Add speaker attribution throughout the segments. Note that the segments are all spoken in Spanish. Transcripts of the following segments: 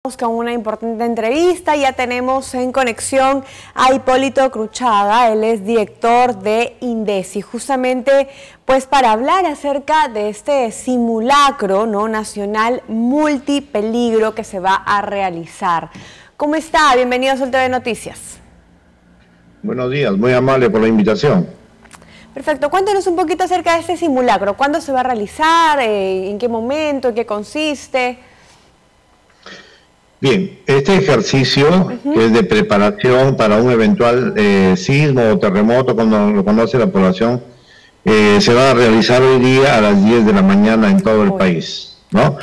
Speaker 1: Con una importante entrevista. Ya tenemos en conexión a Hipólito Cruchaga, él es director de INDECI, justamente pues para hablar acerca de este simulacro nacional multipeligro que se va a realizar. ¿Cómo está? Bienvenido a Sol TV Noticias.
Speaker 2: Buenos días, muy amable por la invitación.
Speaker 1: Perfecto, cuéntenos un poquito acerca de este simulacro. ¿Cuándo se va a realizar? ¿En qué momento? ¿En qué consiste?
Speaker 2: Bien, este ejercicio que es de preparación para un eventual sismo o terremoto, como lo conoce la población, se va a realizar hoy día a las 10 de la mañana en todo el país, ¿no?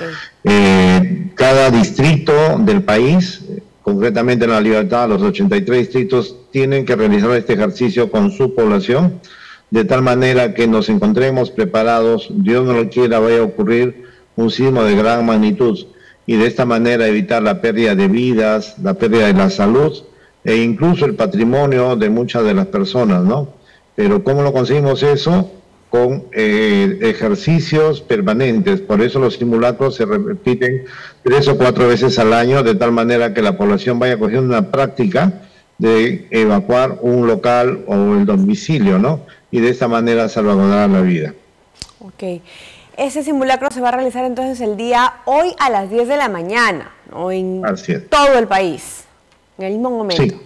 Speaker 2: Cada distrito del país, concretamente en La Libertad, los 83 distritos, tienen que realizar este ejercicio con su población, de tal manera que nos encontremos preparados, Dios no lo quiera, vaya a ocurrir un sismo de gran magnitud, y de esta manera evitar la pérdida de vidas, la pérdida de la salud e incluso el patrimonio de muchas de las personas, ¿no? Pero ¿cómo lo conseguimos eso? Con ejercicios permanentes. Por eso los simulacros se repiten 3 o 4 veces al año, de tal manera que la población vaya cogiendo una práctica de evacuar un local o el domicilio, ¿no? Y de esta manera salvaguardar la vida.
Speaker 1: Ok. Ese simulacro se va a realizar entonces el día hoy a las 10 de la mañana, ¿no? En todo el país, en el mismo momento.
Speaker 2: Sí.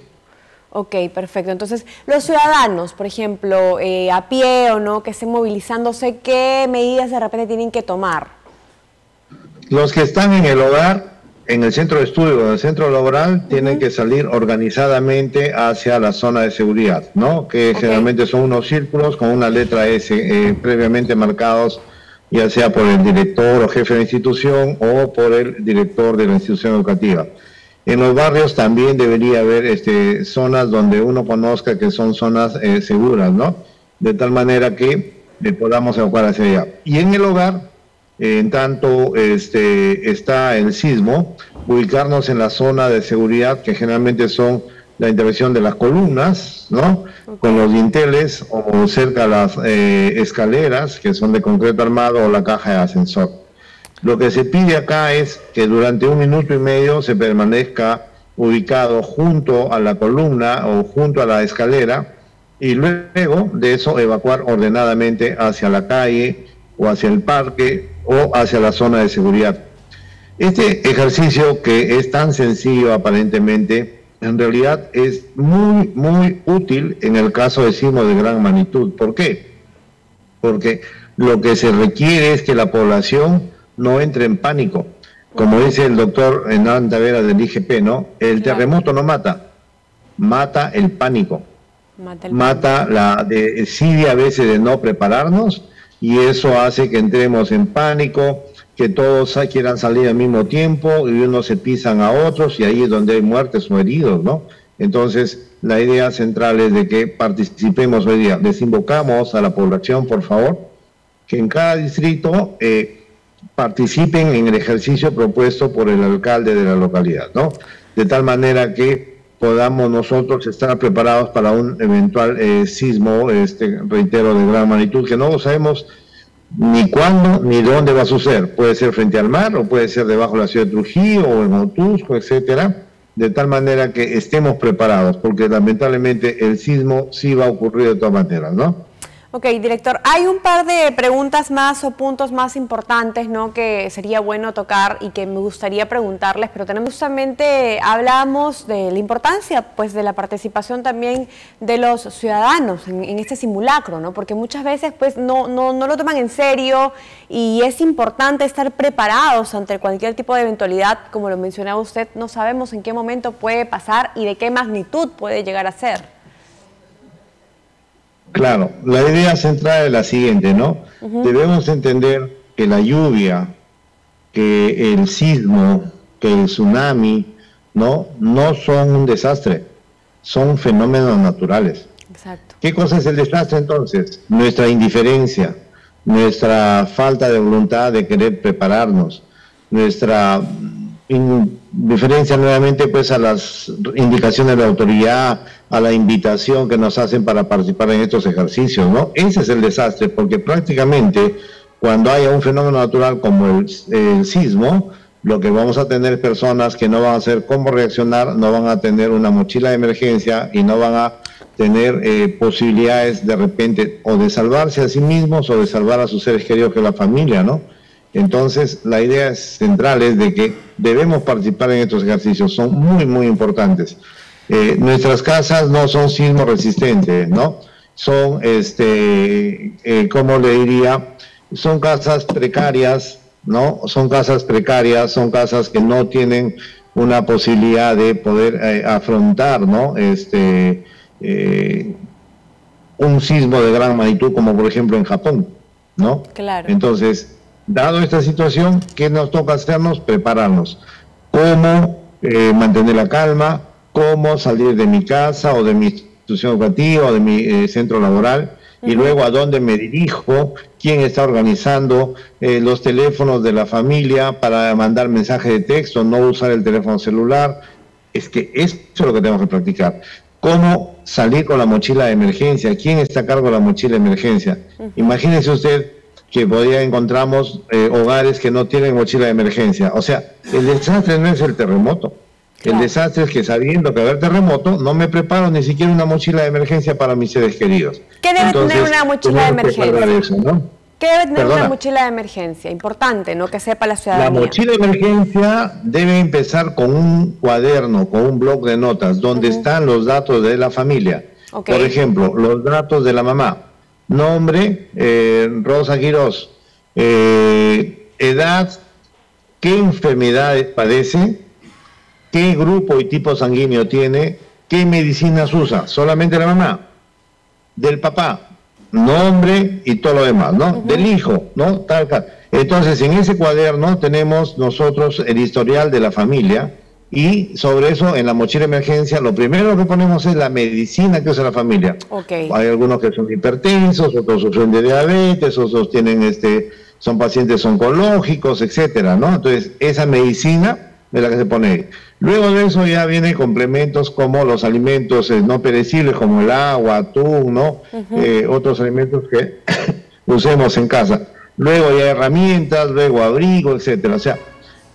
Speaker 1: Ok, perfecto. Entonces, los ciudadanos, por ejemplo, a pie o no, que estén movilizándose, ¿qué medidas de repente tienen que tomar?
Speaker 2: Los que están en el hogar, en el centro de estudio, en el centro laboral, tienen que salir organizadamente hacia la zona de seguridad, ¿no? Que generalmente son unos círculos con una letra S previamente marcados, ya sea por el director o jefe de institución o por el director de la institución educativa. En los barrios también debería haber zonas donde uno conozca que son zonas seguras, ¿no? De tal manera que podamos evacuar hacia allá. Y en el hogar, en tanto está el sismo, ubicarnos en la zona de seguridad, que generalmente son la intervención de las columnas, ¿no? Con los dinteles o cerca de las escaleras, que son de concreto armado, o la caja de ascensor. Lo que se pide acá es que durante 1 minuto y medio se permanezca ubicado junto a la columna o junto a la escalera, y luego de eso evacuar ordenadamente hacia la calle o hacia el parque o hacia la zona de seguridad. Este ejercicio, que es tan sencillo aparentemente, en realidad es muy, muy útil en el caso de sismos de gran magnitud. ¿Por qué? Porque lo que se requiere es que la población no entre en pánico. Como dice el doctor Hernán Tavera del IGP, ¿no? El terremoto no mata, mata el pánico. Mata la desidia a veces de no prepararnos, y eso hace que entremos en pánico, que todos quieran salir al mismo tiempo y unos se pisan a otros, y ahí es donde hay muertes o heridos, ¿no? Entonces, la idea central es de que participemos hoy día. Les invocamos a la población, por favor, que en cada distrito participen en el ejercicio propuesto por el alcalde de la localidad, ¿no? De tal manera que podamos nosotros estar preparados para un eventual sismo, reitero, de gran magnitud, que no sabemos ni cuándo ni dónde va a suceder. Puede ser frente al mar, o puede ser debajo de la ciudad de Trujillo o en Otusco, etcétera, de tal manera que estemos preparados, porque lamentablemente el sismo sí va a ocurrir de todas maneras, ¿no?
Speaker 1: Ok, director, hay un par de preguntas más o puntos más importantes, ¿no?, que sería bueno tocar y que me gustaría preguntarles, pero tenemos justamente, hablamos de la importancia, pues, de la participación también de los ciudadanos en este simulacro, ¿no?, porque muchas veces, pues, no lo toman en serio, y es importante estar preparados ante cualquier tipo de eventualidad. Como lo mencionaba usted, no sabemos en qué momento puede pasar y de qué magnitud puede llegar a ser.
Speaker 2: Claro, la idea central es la siguiente, ¿no? Debemos entender que la lluvia, que el sismo, que el tsunami, no son un desastre, son fenómenos naturales. Exacto. ¿Qué cosa es el desastre entonces? Nuestra indiferencia, nuestra falta de voluntad de querer prepararnos, nuestra indiferencia nuevamente, pues, a las indicaciones de la autoridad, a la invitación que nos hacen para participar en estos ejercicios, ¿no? Ese es el desastre, porque prácticamente cuando haya un fenómeno natural como el sismo, lo que vamos a tener personas que no van a saber cómo reaccionar, no van a tener una mochila de emergencia y no van a tener posibilidades de repente o de salvarse a sí mismos o de salvar a sus seres queridos, que es la familia, ¿no? Entonces, la idea central es de que debemos participar en estos ejercicios, son muy, muy importantes. Nuestras casas no son sismo resistentes, ¿no? Son, ¿cómo le diría? Son casas precarias, ¿no? Son casas precarias, son casas que no tienen una posibilidad de poder afrontar, ¿no? Un sismo de gran magnitud, como por ejemplo en Japón, ¿no?
Speaker 1: Claro.
Speaker 2: Entonces, dado esta situación, ¿qué nos toca hacernos? Prepararnos. ¿Cómo mantener la calma? ¿Cómo salir de mi casa o de mi institución educativa o de mi centro laboral? Y luego a dónde me dirijo, quién está organizando los teléfonos de la familia para mandar mensajes de texto, no usar el teléfono celular. Es que eso es lo que tenemos que practicar. ¿Cómo salir con la mochila de emergencia? ¿Quién está a cargo de la mochila de emergencia? Imagínese usted que por día encontramos hogares que no tienen mochila de emergencia. O sea, el desastre no es el terremoto. Claro. El desastre es que sabiendo que va a haber terremoto, no me preparo ni siquiera una mochila de emergencia para mis seres queridos.
Speaker 1: ¿Qué debe tener una mochila de emergencia?
Speaker 2: Eso, ¿no?
Speaker 1: ¿Qué debe tener una mochila de emergencia? Importante, ¿no? Que sepa la ciudadanía.
Speaker 2: La mochila de emergencia debe empezar con un cuaderno, con un bloc de notas, donde están los datos de la familia. Okay. Por ejemplo, los datos de la mamá. Nombre, Rosa Quirós. Edad, qué enfermedades padece, qué grupo y tipo sanguíneo tiene, qué medicinas usa. Solamente la mamá. Del papá, nombre y todo lo demás, ¿no? Del hijo, ¿no? Tal. Entonces, en ese cuaderno tenemos nosotros el historial de la familia y sobre eso, en la mochila de emergencia, lo primero que ponemos es la medicina que usa la familia.
Speaker 1: Okay.
Speaker 2: Hay algunos que son hipertensos, otros sufren de diabetes, otros tienen son pacientes oncológicos, etcétera, ¿no? Entonces, esa medicina es la que se pone ahí. Luego de eso ya vienen complementos como los alimentos no perecibles, como el agua, atún, ¿no? Otros alimentos que usemos en casa. Luego ya herramientas, luego abrigo, etcétera. O sea,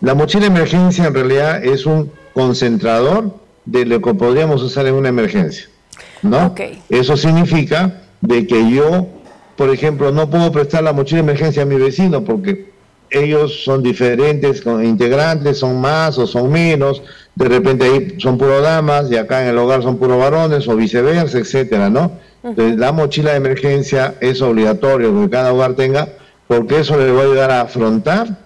Speaker 2: la mochila de emergencia en realidad es un concentrador de lo que podríamos usar en una emergencia, ¿no?
Speaker 1: Okay.
Speaker 2: Eso significa de que yo, por ejemplo, no puedo prestar la mochila de emergencia a mi vecino porque ellos son diferentes integrantes, son más o son menos, de repente ahí son puro damas y acá en el hogar son puro varones o viceversa, etcétera, ¿no? Entonces la mochila de emergencia es obligatorio que cada hogar tenga, porque eso le va a ayudar a afrontar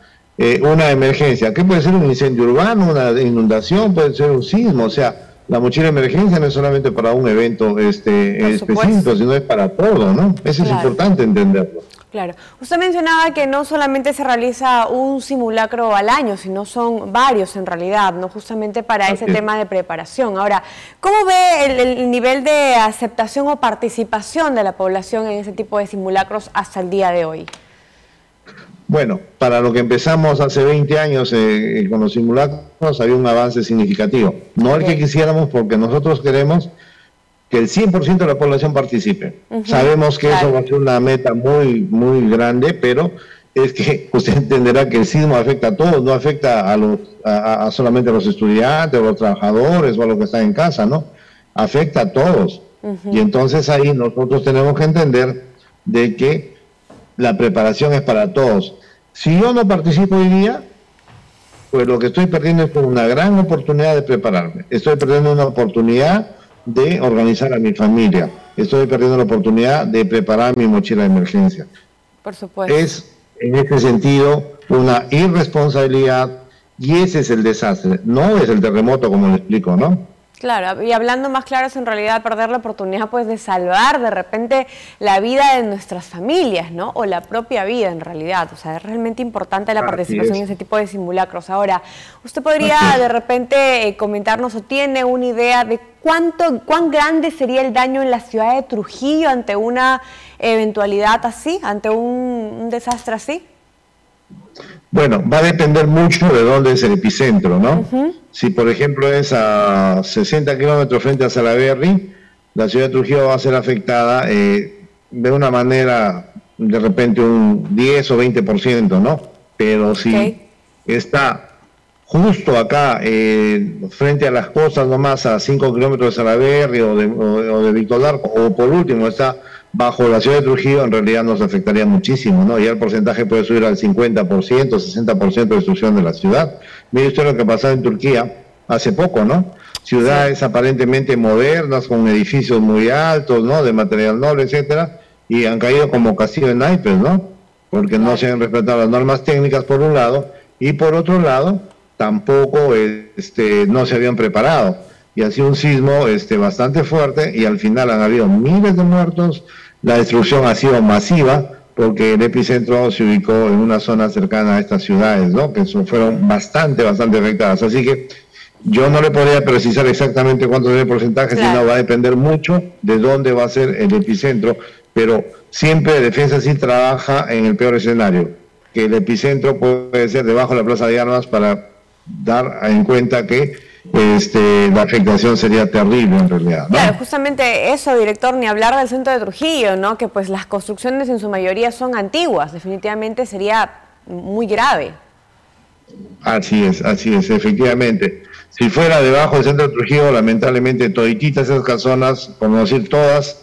Speaker 2: una emergencia, que puede ser un incendio urbano, una inundación, puede ser un sismo. O sea, la mochila de emergencia no es solamente para un evento específico, sino es para todo, ¿no? Eso es importante entenderlo.
Speaker 1: Claro. Usted mencionaba que no solamente se realiza un simulacro al año, sino son varios en realidad, ¿no? Justamente para ese tema de preparación. Ahora, ¿cómo ve el nivel de aceptación o participación de la población en ese tipo de simulacros hasta el día de hoy?
Speaker 2: Bueno, para lo que empezamos hace 20 años con los simulacros había un avance significativo. No el que quisiéramos, porque nosotros queremos que el 100% de la población participe. Sabemos que eso va a ser una meta muy, muy grande, pero es que usted entenderá que el sismo afecta a todos, no afecta a solamente a los estudiantes, o a los trabajadores, o a los que están en casa, ¿no? Afecta a todos. Y entonces ahí nosotros tenemos que entender de que la preparación es para todos. Si yo no participo hoy día, pues lo que estoy perdiendo es una gran oportunidad de prepararme. Estoy perdiendo una oportunidad de organizar a mi familia. Estoy perdiendo la oportunidad de preparar mi mochila de emergencia.
Speaker 1: Por supuesto.
Speaker 2: Es, en ese sentido, una irresponsabilidad y ese es el desastre. No es el terremoto, como le explico, ¿no?
Speaker 1: Claro, y hablando más claro es en realidad perder la oportunidad pues de salvar de repente la vida de nuestras familias, ¿no? O la propia vida en realidad. O sea, es realmente importante la participación en ese tipo de simulacros. Ahora, ¿usted podría de repente comentarnos o tiene una idea de cuán grande sería el daño en la ciudad de Trujillo ante una eventualidad así, ante un desastre así?
Speaker 2: Bueno, va a depender mucho de dónde es el epicentro, ¿no? Si, por ejemplo, es a 60 kilómetros frente a Salaberry, la ciudad de Trujillo va a ser afectada de una manera, de repente, un 10 o 20%, ¿no? Pero si está justo acá, frente a las costas nomás, a 5 kilómetros de Salaberry o de Víctor Larco, o por último está bajo la ciudad de Trujillo, en realidad nos afectaría muchísimo, ¿no? Ya el porcentaje puede subir al 50%, 60% de destrucción de la ciudad. Mire usted lo que pasó en Turquía hace poco, ¿no? Ciudades aparentemente modernas, con edificios muy altos, ¿no? De material noble, etcétera, y han caído como castillo de naipes, ¿no? Porque no se han respetado las normas técnicas por un lado, y por otro lado, tampoco no se habían preparado. Y ha sido un sismo bastante fuerte y al final han habido miles de muertos, la destrucción ha sido masiva porque el epicentro se ubicó en una zona cercana a estas ciudades, ¿no? Que fueron bastante afectadas. Así que yo no le podría precisar exactamente cuánto es el porcentaje, sino va a depender mucho de dónde va a ser el epicentro, pero siempre Defensa Civil trabaja en el peor escenario, que el epicentro puede ser debajo de la Plaza de Armas para dar en cuenta que la afectación sería terrible en realidad, ¿no?
Speaker 1: Claro, justamente eso, director, ni hablar del centro de Trujillo, ¿no? Que pues las construcciones en su mayoría son antiguas, definitivamente sería muy grave.
Speaker 2: Así es, efectivamente. Si fuera debajo del centro de Trujillo, lamentablemente todititas esas casonas, por no decir todas,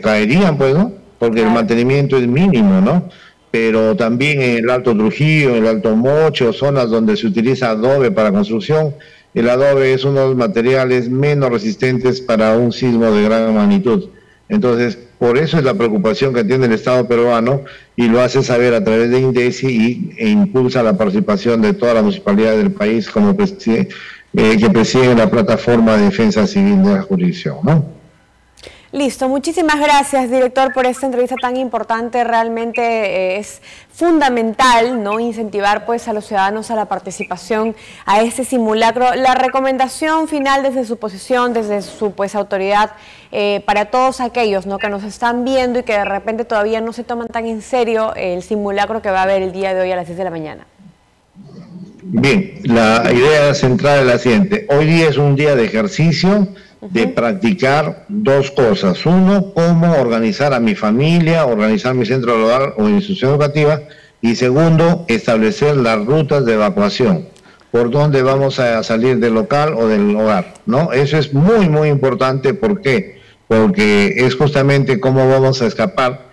Speaker 2: caerían, pues, ¿no? Porque el mantenimiento es mínimo, ¿no? Pero también en el Alto Trujillo, en el Alto Mocho, zonas donde se utiliza adobe para construcción, el adobe es uno de los materiales menos resistentes para un sismo de gran magnitud. Entonces, por eso es la preocupación que tiene el Estado peruano y lo hace saber a través de INDECI e impulsa la participación de todas las municipalidades del país como que presiden la plataforma de defensa civil de la jurisdicción, ¿no?
Speaker 1: Listo, muchísimas gracias, director, por esta entrevista tan importante. Realmente es fundamental, ¿no?, incentivar pues a los ciudadanos a la participación a este simulacro. La recomendación final desde su posición, desde su pues autoridad, para todos aquellos, ¿no?, que nos están viendo y que de repente todavía no se toman tan en serio el simulacro que va a haber el día de hoy a las 10 de la mañana.
Speaker 2: Bien, la idea central es la siguiente. Hoy día es un día de ejercicio, de practicar dos cosas. Uno, cómo organizar a mi familia, organizar mi centro de hogar o institución educativa. Y segundo, establecer las rutas de evacuación. Por dónde vamos a salir del local o del hogar, ¿no? Eso es muy importante. ¿Por qué? Porque es justamente cómo vamos a escapar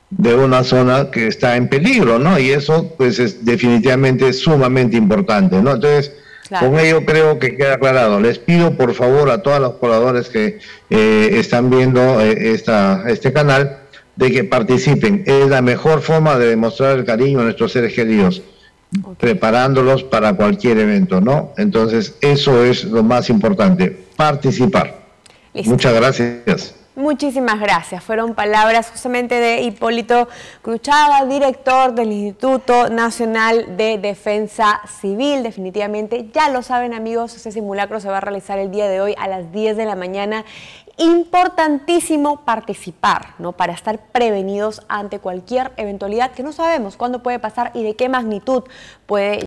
Speaker 2: de una zona que está en peligro, ¿no? Y eso, pues, es definitivamente sumamente importante, ¿no? Entonces, con ello creo que queda aclarado. Les pido, por favor, a todos los pobladores que están viendo este canal, de que participen. Es la mejor forma de demostrar el cariño a nuestros seres queridos, preparándolos para cualquier evento, ¿no? Entonces, eso es lo más importante, participar. Listo. Muchas gracias.
Speaker 1: Muchísimas gracias. Fueron palabras justamente de Hipólito Cruchaga, director del Instituto Nacional de Defensa Civil. Definitivamente, ya lo saben, amigos, este simulacro se va a realizar el día de hoy a las 10 de la mañana. Importantísimo participar, ¿no?, para estar prevenidos ante cualquier eventualidad que no sabemos cuándo puede pasar y de qué magnitud puede